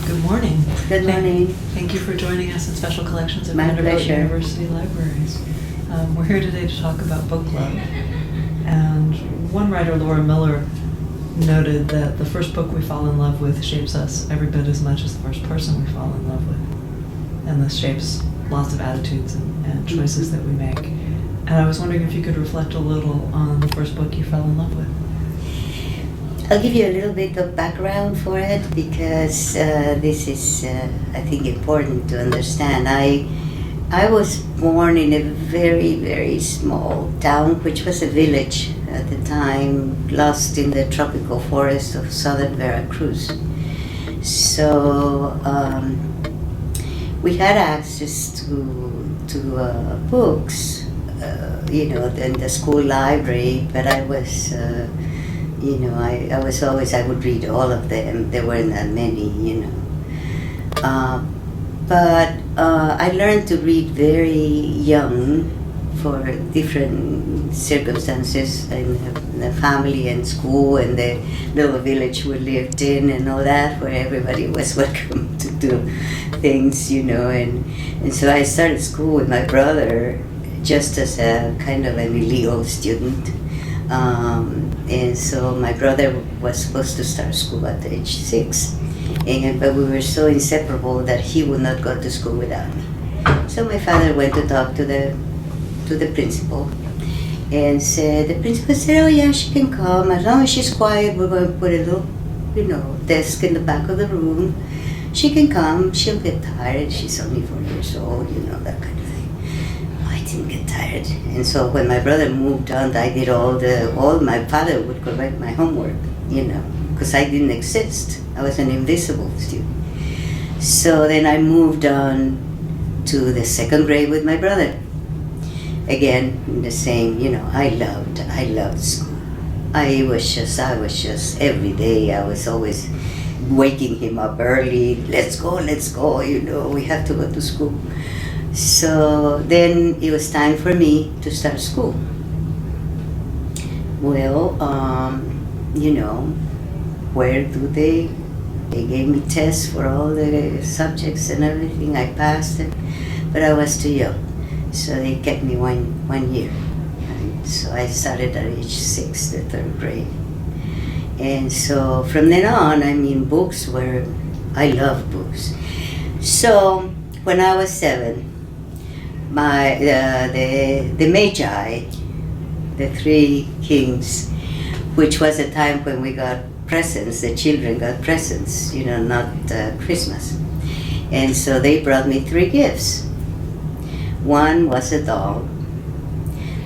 Good morning. Good morning. Thank you for joining us in Special Collections at My Vanderbilt pleasure. University Libraries. We're here today to talk about book club. And one writer, Laura Miller, noted that the first book we fall in love with shapes us every bit as much as the first person we fall in love with. And this shapes lots of attitudes and choices that we make. And I was wondering if you could reflect a little on the first book you fell in love with. I'll give you a little bit of background for it because this is, I think, important to understand. I was born in a very, very small town, which was a village at the time, lost in the tropical forest of southern Veracruz. So we had access to books, in the school library, but I was... I would read all of them. There weren't that many, But I learned to read very young for different circumstances in the family and school and the little village we lived in and all that, where everybody was welcome to do things, And so I started school with my brother just as a kind of an illegal student. And so my brother was supposed to start school at age 6, but we were so inseparable that he would not go to school without me. So my father went to talk to the principal, and the principal said, "Oh yeah, she can come as long as she's quiet. We're going to put a little, desk in the back of the room. She can come. She'll get tired. She's only 4 years old, that kind of thing." I didn't get tired, and so when my brother moved on, I did all my father would correct my homework, because I didn't exist. I was an invisible student. So then I moved on to the second grade with my brother. Again, the same, I loved school. I was just every day. I was always waking him up early. Let's go, we have to go to school. So then it was time for me to start school. Well, where do they gave me tests for all the subjects and everything. I passed it, but I was too young. So they kept me one year. Right? So I started at age 6, the third grade. And so from then on, I loved books. So when I was 7, the Magi, the 3 kings, which was a time when we got presents, the children got presents, not Christmas. And so they brought me 3 gifts. One was a doll,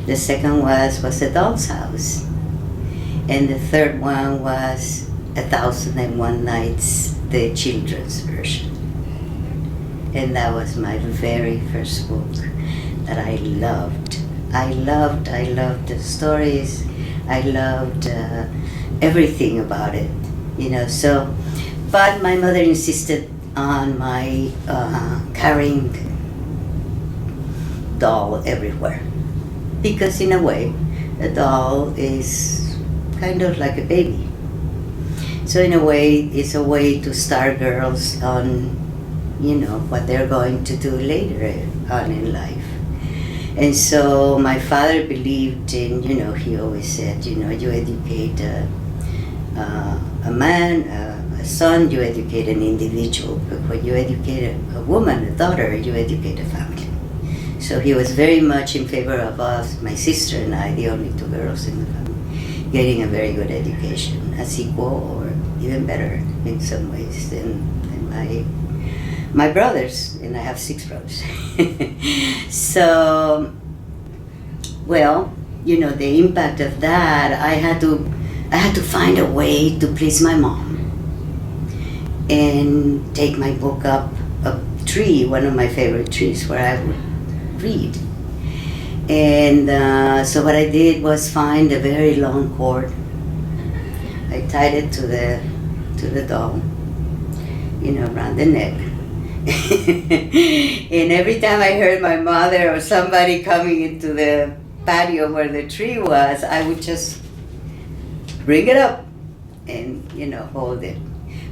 the second was a doll's house, and the third one was 1001 Nights, the children's version. And that was my very first book that I loved. I loved the stories. I loved everything about it, So, but my mother insisted on my carrying doll everywhere, because in a way, a doll is kind of like a baby. So in a way, it's a way to start girls on what they're going to do later on in life. And so my father believed in, he always said, you educate a man, a son, you educate an individual. But when you educate a woman, a daughter, you educate a family. So he was very much in favor of us, my sister and I, the only 2 girls in the family, getting a very good education, as equal or even better in some ways than my brothers, and I have 6 brothers. So, the impact of that, I had to find a way to please my mom and take my book up a tree, one of my favorite trees, where I would read. And so what I did was find a very long cord. I tied it to the doll, around the neck. And every time I heard my mother or somebody coming into the patio where the tree was, I would just bring it up and, hold it.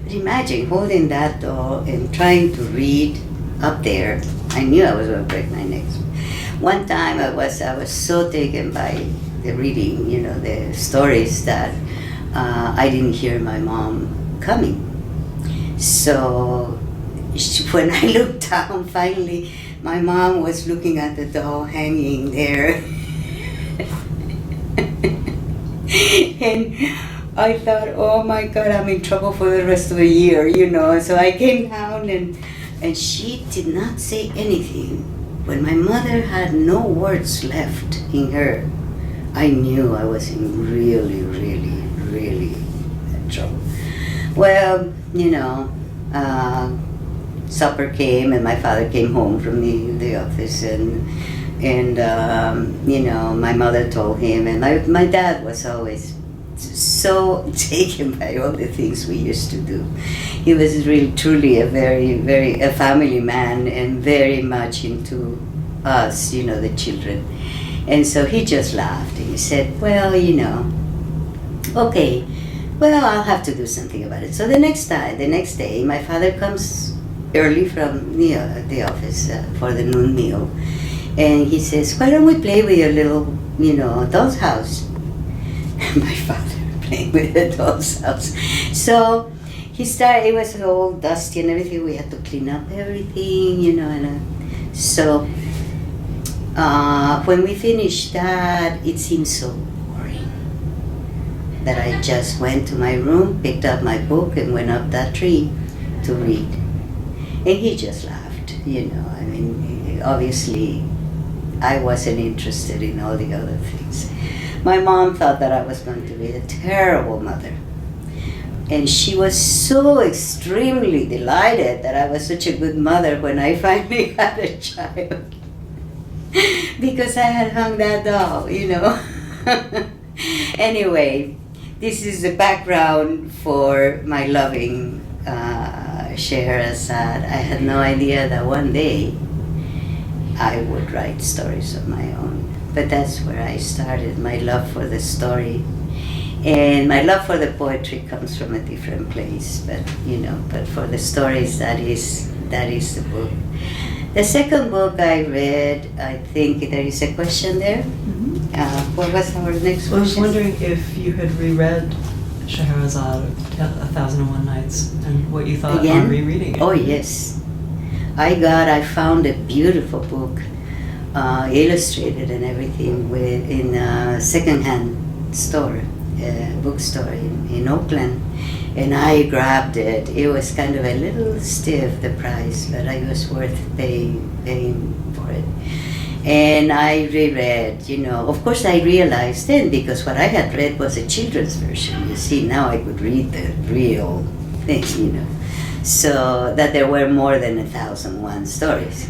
But imagine holding that doll and trying to read up there. I knew I was going to break my neck. One time I was so taken by the reading, the stories, that I didn't hear my mom coming. So when I looked down, finally, my mom was looking at the doll hanging there. And I thought, oh my God, I'm in trouble for the rest of the year, So I came down and she did not say anything. When my mother had no words left in her, I knew I was in really, really, really trouble. Well, supper came and my father came home from the office and my mother told him, and my dad was always so taken by all the things we used to do. He was really truly a a family man and very much into us, the children. And so he just laughed and he said, well, okay, well, I'll have to do something about it. So the next day, my father comes early from the office for the noon meal. And he says, why don't we play with your little, doll's house? My father playing with the doll's house. So he started, it was all dusty and everything. We had to clean up everything, so when we finished that, it seemed so boring that I just went to my room, picked up my book, and went up that tree to read. And he just laughed, obviously I wasn't interested in all the other things. My mom thought that I was going to be a terrible mother. And she was so extremely delighted that I was such a good mother when I finally had a child. Because I had hung that doll, Anyway, this is the background for my loving Scheherazade. I had no idea that one day I would write stories of my own. But that's where I started, my love for the story. And my love for the poetry comes from a different place, but for the stories, that is the book. The second book I read, I think there is a question there. Mm-hmm. What was our next question? I was wondering if you had reread Scheherazade, 1001 Nights, and what you thought Again? on rereading it. Oh yes, I found a beautiful book, illustrated and everything, in a secondhand store, bookstore in Oakland, and I grabbed it. It was kind of a little stiff, the price, but it was worth paying for it. And I reread, of course I realized then, because what I had read was a children's version. You see, now I could read the real thing, so that there were more than 1001 stories.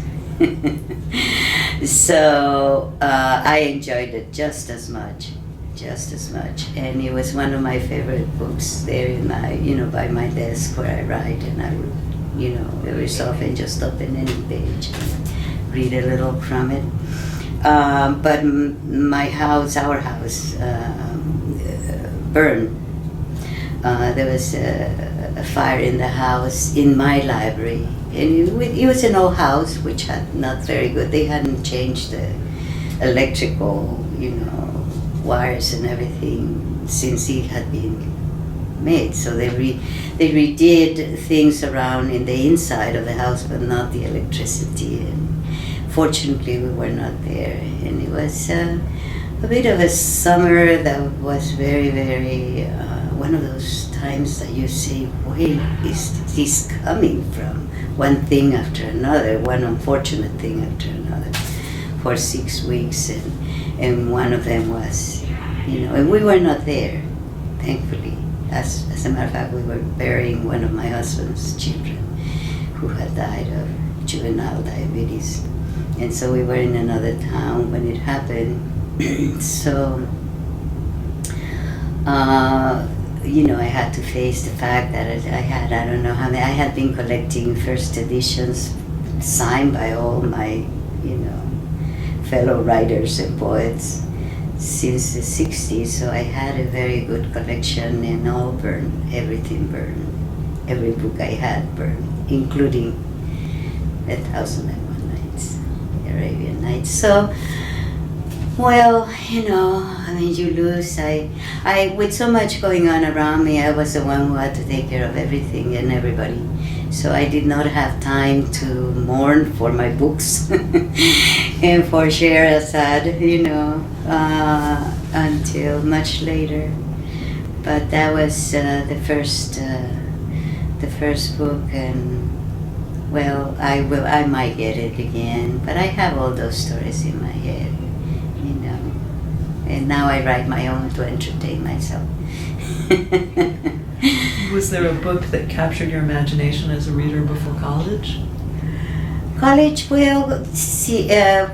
So I enjoyed it just as much, and it was one of my favorite books there in my, by my desk where I write, and I would, every so often just open any page and read a little from it. But our house burned. There was a fire in the house, in my library, and it was an old house which had not very good. They hadn't changed the electrical, wires and everything since it had been made. So they redid things around in the inside of the house, but not the electricity. And fortunately, we were not there, and it was a bit of a summer that was very, very one of those times that you say, where is this coming from? One thing after another, one unfortunate thing after another, for 6 weeks, and one of them was, and we were not there, thankfully. As a matter of fact, we were burying one of my husband's children who had died of juvenile diabetes. And so we were in another town when it happened. So, I had to face the fact that I don't know how many, I had been collecting first editions signed by all my, fellow writers and poets since the 60s. So I had a very good collection, and all burned, everything burned. every book I had burned, including 1,001 Nights, the Arabian Nights. So, well, I mean, you lose. I, with so much going on around me, I was the one who had to take care of everything and everybody. So I did not have time to mourn for my books and for Scheherazade, until much later. But that was the first book, and well, I might get it again, but I have all those stories in my head, and now I write my own to entertain myself. Was there a book that captured your imagination as a reader before college? College, well, see,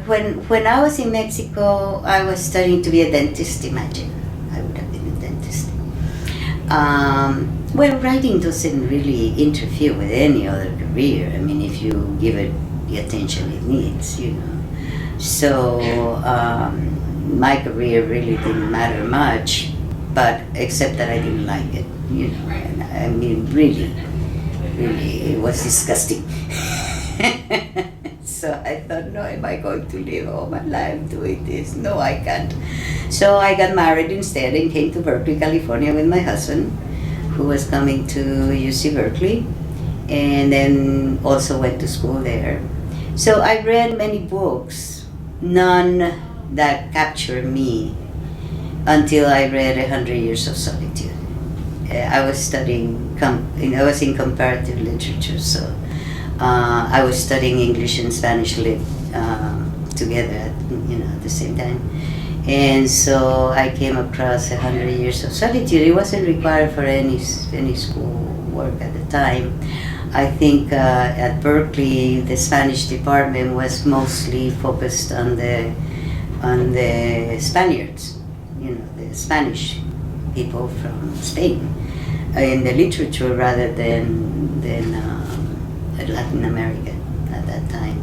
when I was in Mexico, I was studying to be a dentist. Imagine, I would have been a dentist. Well, writing doesn't really interfere with any other career. I mean, if you give it the attention it needs, So my career really didn't matter much, but except that I didn't like it, And I mean, really, it was disgusting. So I thought, no, am I going to live all my life doing this? No, I can't. So I got married instead and came to Berkeley, California with my husband, who was coming to UC Berkeley, and then also went to school there. So I read many books, none that captured me until I read 100 Years of Solitude. I was studying, I was in comparative literature, so I was studying English and Spanish lit together at the same time. And so I came across 100 Years of Solitude. It wasn't required for any school work at the time. I think at Berkeley, the Spanish department was mostly focused on the Spaniards, the Spanish people from Spain, in the literature rather than Latin America at that time.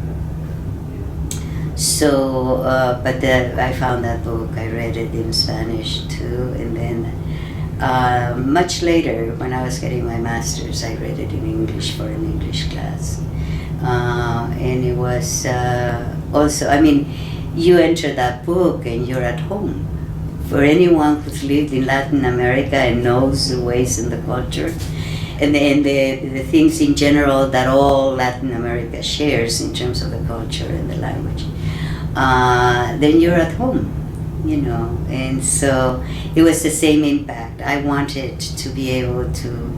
So, but I found that book, I read it in Spanish too, and then much later, when I was getting my master's, I read it in English for an English class. And it was also, I mean, you enter that book and you're at home. For anyone who's lived in Latin America and knows the ways in the culture, and the things in general that all Latin America shares in terms of the culture and the language, then you're at home, and so it was the same impact. I wanted to be able to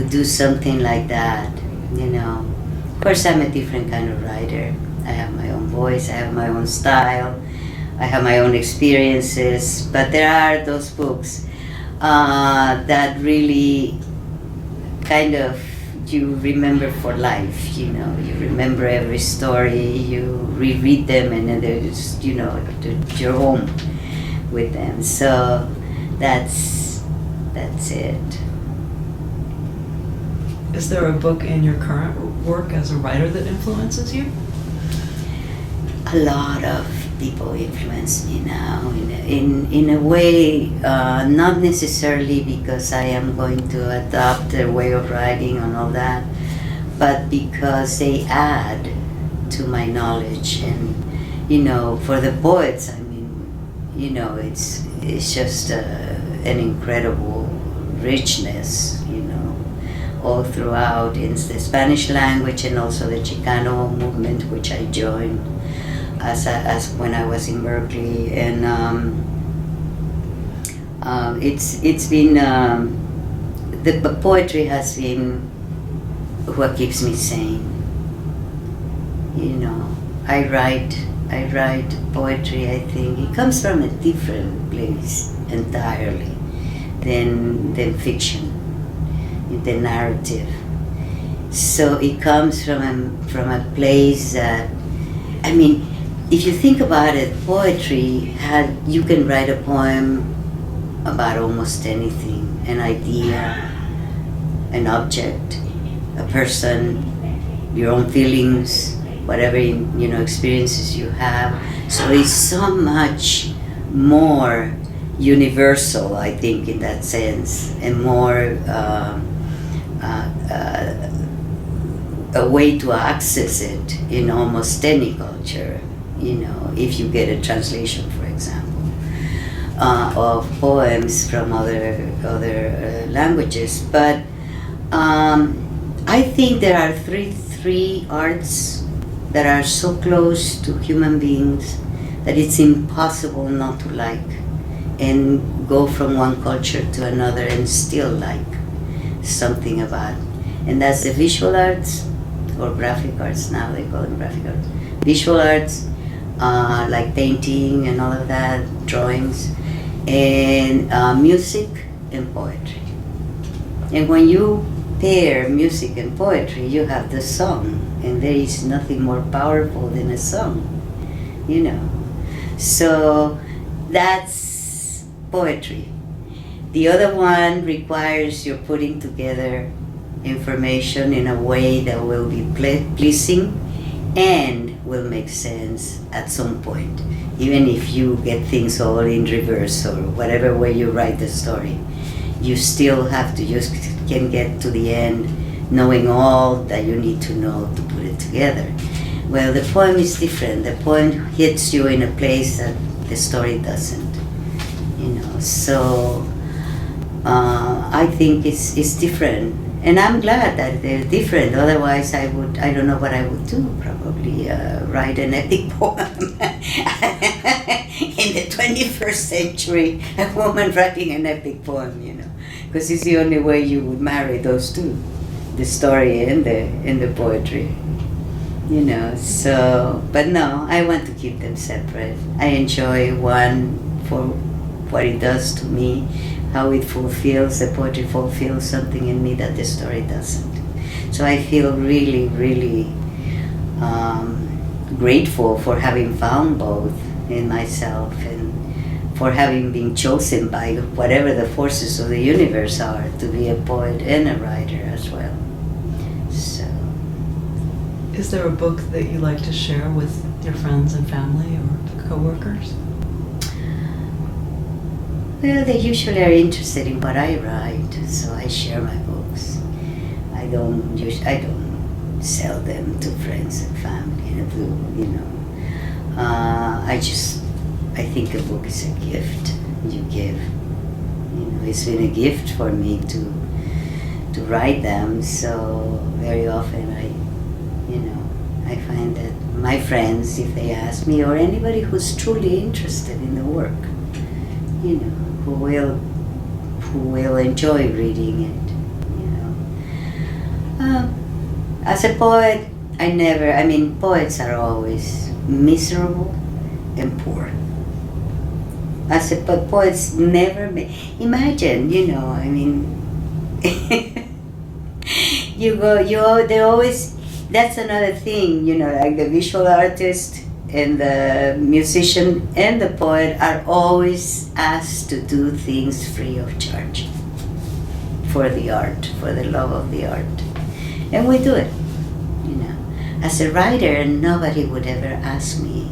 do something like that, Of course, I'm a different kind of writer. I have my own voice, I have my own style, I have my own experiences, but there are those books that really kind of you remember for life, you remember every story, you reread them, and then there's, you're home with them. So that's it. Is there a book in your current work as a writer that influences you? A lot of people influence me now in a way, not necessarily because I am going to adopt their way of writing and all that, but because they add to my knowledge. And for the poets, I mean, it's just an incredible richness, all throughout in the Spanish language, and also the Chicano movement, which I joined as when I was in Berkeley, and it's been the poetry has been what keeps me sane. I write poetry. I think it comes from a different place entirely than fiction, the narrative. So it comes from a place that, I mean, if you think about it, poetry you can write a poem about almost anything, an idea, an object, a person, your own feelings, whatever experiences you have. So it's so much more universal, I think, in that sense, and more a way to access it in almost any culture. If you get a translation, for example, of poems from other languages. But I think there are three arts that are so close to human beings that it's impossible not to like, and go from one culture to another and still like something about it. And that's the visual arts, or graphic arts now, they call them graphic arts. Visual arts, like painting and all of that, drawings, and music and poetry. And when you pair music and poetry, you have the song, and there is nothing more powerful than a song, So that's poetry. The other one requires you're putting together information in a way that will be pleasing and will make sense at some point, even if you get things all in reverse or whatever way you write the story. You still have to just can get to the end knowing all that you need to know to put it together. Well, the poem is different. The poem hits you in a place that the story doesn't, So I think it's different, and I'm glad that they're different. Otherwise, I don't know what I would do. Probably write an epic poem. In the 21st century, a woman writing an epic poem, because it's the only way you would marry those two, the story and the poetry. So, but no, I want to keep them separate. I enjoy one for what it does to me, how it fulfills, the poetry fulfills something in me that the story doesn't. So I feel really, really grateful for having found both in myself, and for having been chosen by whatever the forces of the universe are to be a poet and a writer as well. So. Is there a book that you like to share with your friends and family or coworkers? Well, they usually are interested in what I write, so I share my books. I don't sell them to friends and family. I think a book is a gift you give. It's been a gift for me to write them. So very often I find that my friends, if they ask me, or anybody who's truly interested in the work, who will enjoy reading it, As a poet, poets are always miserable and poor. As a poets never imagine, they're always, that's another thing, like the visual artist and the musician and the poet are always asked to do things free of charge for the art, for the love of the art. And we do it, As a writer, nobody would ever ask me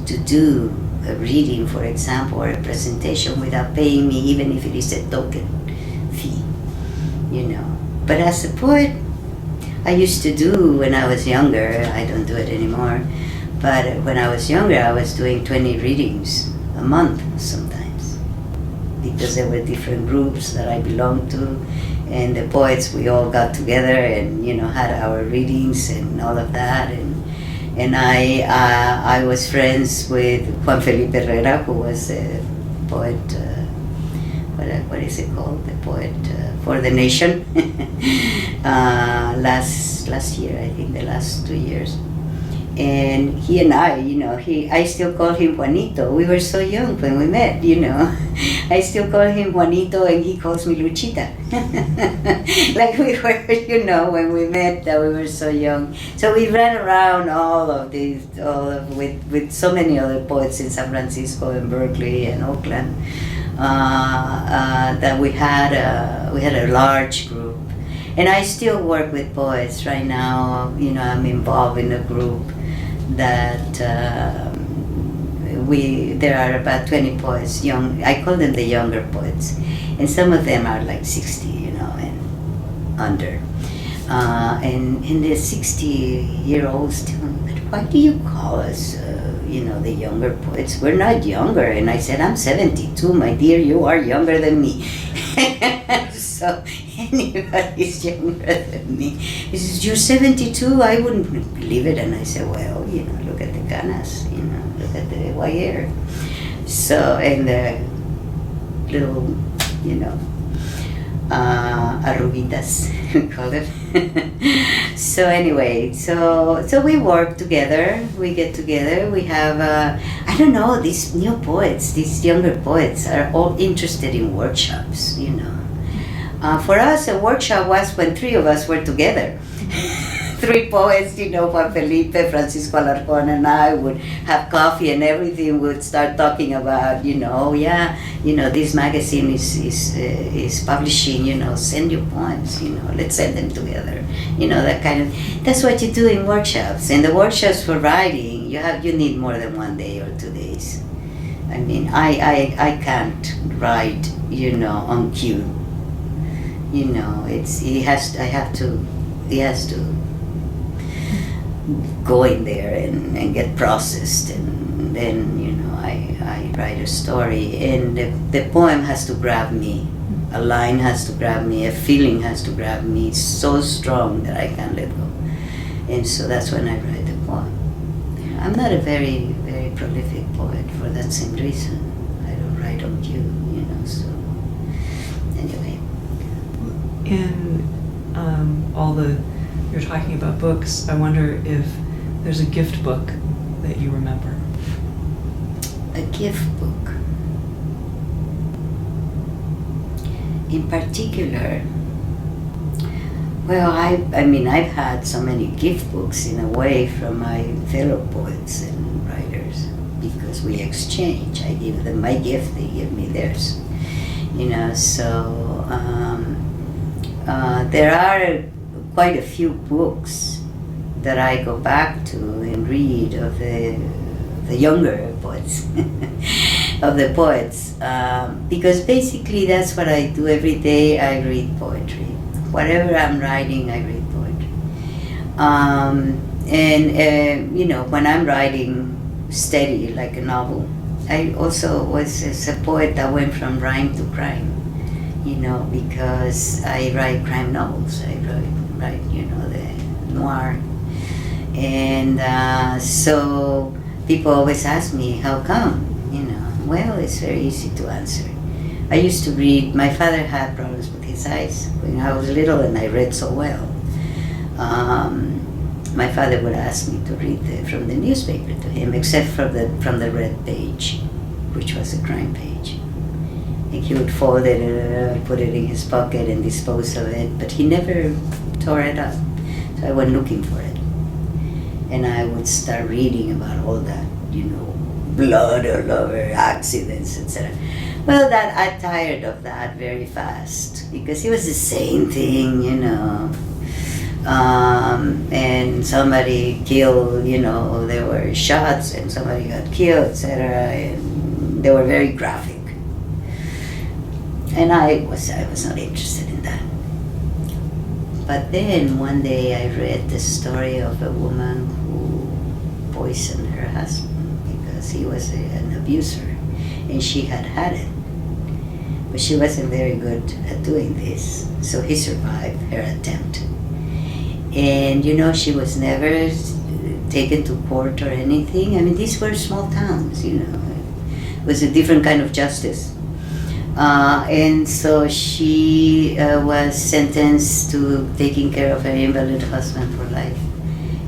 to do a reading, for example, or a presentation without paying me, even if it is a token fee, But as a poet, I used to do when I was younger, I don't do it anymore, but when I was younger, I was doing 20 readings a month sometimes, because there were different groups that I belonged to, and the poets, we all got together and had our readings and all of that, and I was friends with Juan Felipe Herrera, who was a poet. What is it called? The poet for the nation. Last year, I think, the last 2 years. And he and I still call him Juanito. We were so young when we met, I still call him Juanito and he calls me Luchita. Like we were, when we met, that we were so young. So we ran around with so many other poets in San Francisco and Berkeley and Oakland, that we had a large group. And I still work with poets right now. I'm involved in a group that there are about 20 poets, young. I call them the younger poets, and some of them are like 60, and under. And the 60-year-olds tell me, but why do you call us, the younger poets? We're not younger. And I said, I'm 72, my dear, you are younger than me. So anybody's younger than me. He says, you're 72? I wouldn't believe it. And I said, well, look at the canas, look at the white hair. So, and the little, arruguitas, we call it. So anyway, so we work together, we get together, we have, I don't know, these new poets, these younger poets are all interested in workshops, For us, a workshop was when three of us were together. Three poets, Juan Felipe, Francisco Alarcón, and I would have coffee and everything. Would start talking about, this magazine is publishing, send your poems, let's send them together, that kind of. That's what you do in workshops. In the workshops for writing, you need more than 1 day or 2 days. I mean, I can't write, on cue. He has to go in there and get processed, and then I write a story, and the poem has to grab me, a line has to grab me, a feeling has to grab me so strong that I can't let go, and so that's when I write the poem. I'm not a very, very prolific poet for that same reason. I don't write on cue, so anyway. In you're talking about books, I wonder if there's a gift book that you remember. A gift book. In particular, well, I've had so many gift books in a way from my fellow poets and writers, because we exchange. I give them my gift, they give me theirs. So there are quite a few books that I go back to and read of the younger poets, of the poets, because basically that's what I do every day. I read poetry. Whatever I'm writing, I read poetry. When I'm writing steady, like a novel, I also was a poet that went from rhyme to crime, because I write crime novels. I write the noir. And so people always ask me, how come? Well, it's very easy to answer. I used to read, my father had problems with his eyes when I was little, and I read so well. My father would ask me to read from the newspaper to him, except from the red page, which was a crime page. And he would fold it, put it in his pocket and dispose of it, but he never tore it up. So I went looking for it. And I would start reading about all that, blood all over, accidents, etc. Well, that I tired of that very fast, because it was the same thing, and somebody killed, there were shots and somebody got killed, etc. And they were very graphic. And I was not interested in that. But then one day I read the story of a woman who poisoned her husband because he was an abuser, and she had it. But she wasn't very good at doing this, so he survived her attempt. And she was never taken to court or anything. I mean, these were small towns, It was a different kind of justice. And so she was sentenced to taking care of her invalid husband for life,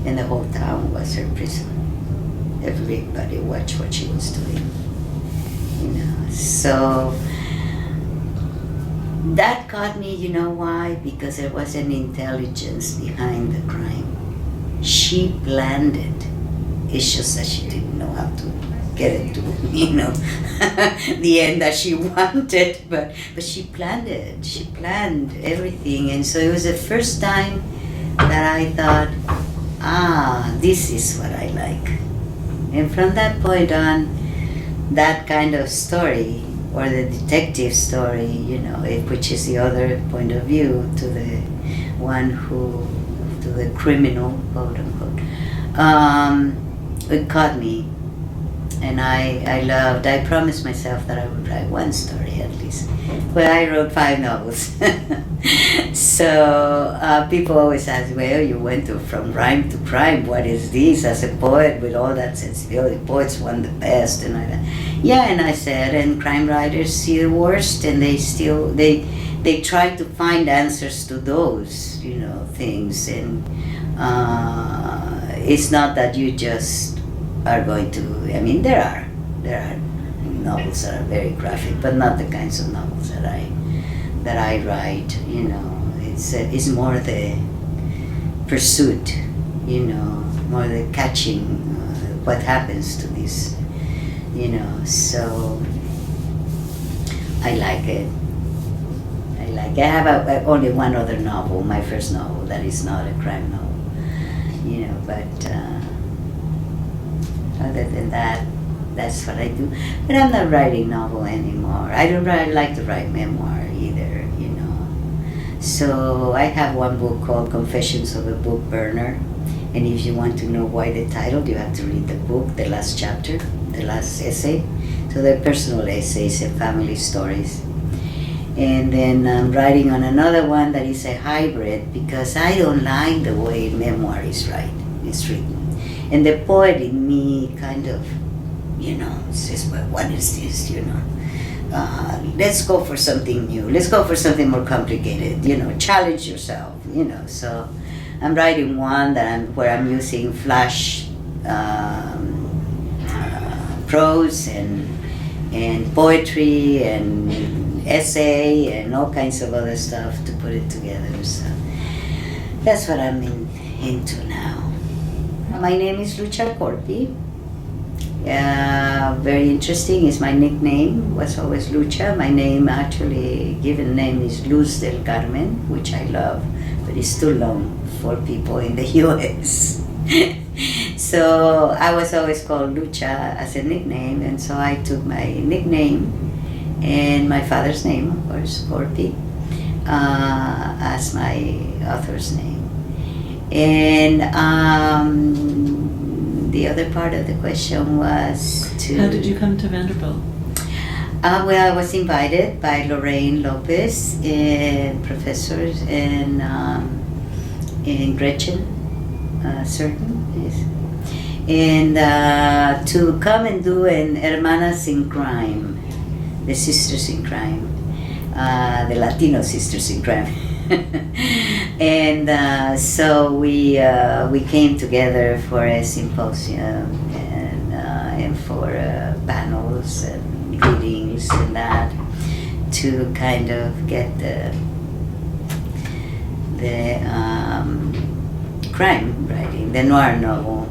and the whole town was her prison. Everybody watched what she was doing, So that caught me, why? Because there was an intelligence behind the crime. She planned it. It's just that she didn't know how to get it to, the end that she wanted, but she planned it. She planned everything, and so it was the first time that I thought, this is what I like. And from that point on, that kind of story, or the detective story, which is the other point of view to the one who, to the criminal, quote unquote, it caught me. And I promised myself that I would write one story at least. Well, I wrote 5 novels. So people always ask, well, you went from rhyme to crime. What is this as a poet with all that sensibility? Poets want the best. And I said, and crime writers see the worst, and they try to find answers to those, things. And it's not that you just are going to, there are novels that are very graphic, but not the kinds of novels that I write. It's more the pursuit, more the catching what happens to this, so I like it. I have only one other novel, my first novel, that is not a crime novel, but other than that, that's what I do. But I'm not writing novel anymore. I don't like to write memoir either, So I have one book called Confessions of a Book Burner. And if you want to know why the title, you have to read the book, the last chapter, the last essay. So they're personal essays and family stories. And then I'm writing on another one that is a hybrid, because I don't like the way memoir is written. And the poet in me kind of, says, well, what is this, let's go for something new. Let's go for something more complicated, challenge yourself, So I'm writing one where I'm using flash prose and poetry and essay and all kinds of other stuff to put it together. So that's what I'm into now. My name is Lucha Corpi. Very interesting is my nickname, was always Lucha. My name, actually, given name is Luz del Carmen, which I love, but it's too long for people in the US. So I was always called Lucha as a nickname, and so I took my nickname and my father's name, of course, Corpi, as my author's name. And the other part of the question was to... How did you come to Vanderbilt? Well, I was invited by Lorraine Lopez and professors and Gretchen Certain, yes. And to come and do an Hermanas in Crime, the Sisters in Crime, the Latino Sisters in Crime. And so we came together for a symposium and for panels and readings and that, to kind of get the crime writing, the noir novel,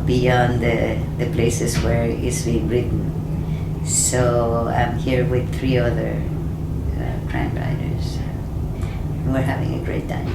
beyond the places where it's being written. So I'm here with 3 other crime writers. We're having a great time.